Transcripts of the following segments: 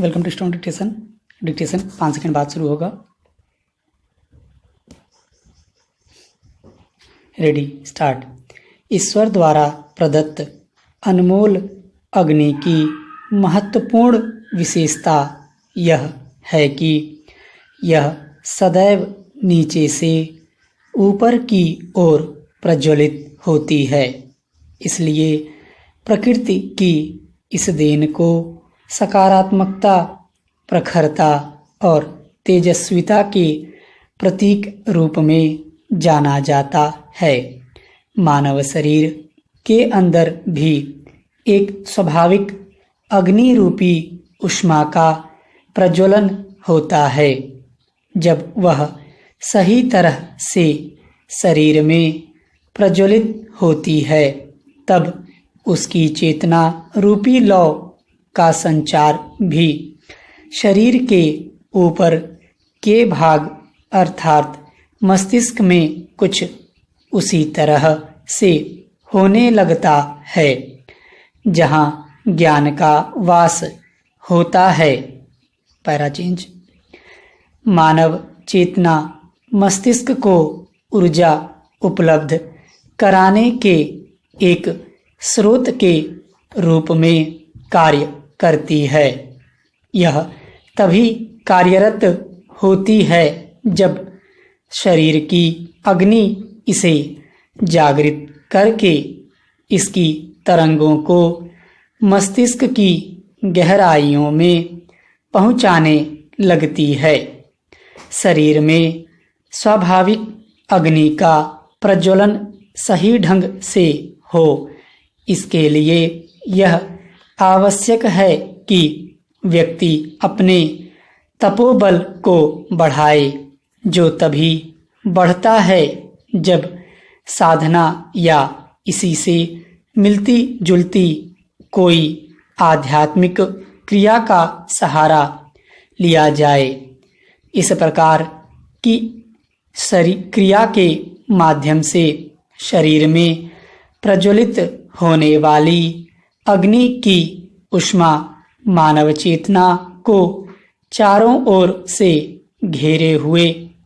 Welcome to strong dictation. Dictation 5 second बाद शुरू होगा। Ready start. ईश्वर द्वारा प्रदत्त अनमोल अग्नि की महत्वपूर्ण विशेषता यह है कि यह सदैव नीचे से ऊपर की ओर प्रज्वलित होती है। इसलिए प्रकृति की इस देन को सकारात्मकता, प्रखरता और तेजस्विता के प्रतीक रूप में जाना जाता है। मानव शरीर के अंदर भी एक स्वाभाविक अग्नि रूपी ऊष्मा का प्रज्वलन होता है। जब वह सही तरह से शरीर में प्रज्वलित होती है, तब उसकी चेतना रूपी लौ का संचार भी शरीर के ऊपर के भाग अर्थात मस्तिष्क में कुछ उसी तरह से होने लगता है जहाँ ज्ञान का वास होता है। Para change. मानव चेतना मस्तिष्क को ऊर्जा उपलब्ध कराने के एक स्रोत के रूप में कार्य करती है। यह तभी कार्यरत होती है जब शरीर की अग्नि इसे जागृत करके इसकी तरंगों को मस्तिष्क की गहराइयों में पहुंचाने लगती है। शरीर में स्वाभाविक अग्नि का प्रज्वलन सही ढंग से हो, इसके लिए यह आवश्यक है कि व्यक्ति अपने तपोबल को बढ़ाए, जो तभी बढ़ता है जब साधना या इसी से मिलती जुलती कोई आध्यात्मिक क्रिया का सहारा लिया जाए। इस प्रकार की क्रिया के माध्यम से शरीर में प्रज्वलित होने वाली अग्नि की ऊष्मा मानव चेतना को चारों ओर से घेरे हुए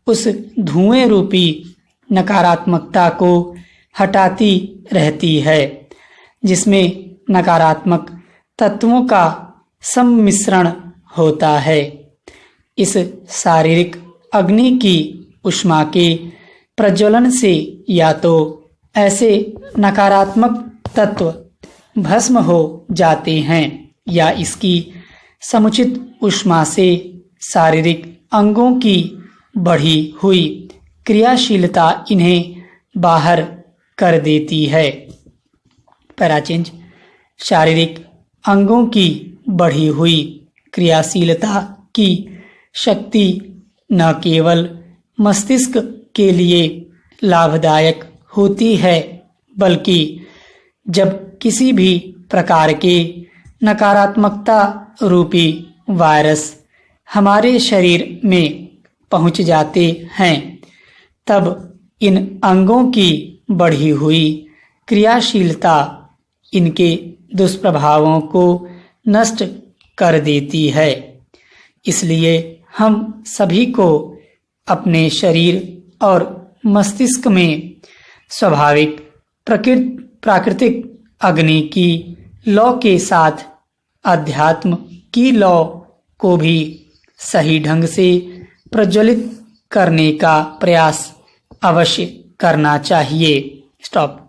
उस धुएं रूपी नकारात्मकता को हटाती रहती है, जिसमें नकारात्मक तत्वों का सम्मिश्रण होता है। इस शारीरिक अग्नि की ऊष्मा के प्रज्वलन से या तो ऐसे नकारात्मक तत्व भस्म हो जाते हैं या इसकी समुचित ऊष्मा से शारीरिक अंगों की बढ़ी हुई क्रियाशीलता इन्हें बाहर कर देती है। पैराचेंज। शारीरिक अंगों की बढ़ी हुई क्रियाशीलता की शक्ति न केवल मस्तिष्क के लिए लाभदायक होती है, बल्कि जब किसी भी प्रकार के नकारात्मकता रूपी वायरस हमारे शरीर में पहुंच जाते हैं, तब इन अंगों की बढ़ी हुई क्रियाशीलता इनके दुष्प्रभावों को नष्ट कर देती है। इसलिए हम सभी को अपने शरीर और मस्तिष्क में स्वाभाविक प्राकृतिक अग्नि की लौ के साथ अध्यात्म की लौ को भी सही ढंग से प्रज्वलित करने का प्रयास अवश्य करना चाहिए। स्टॉप।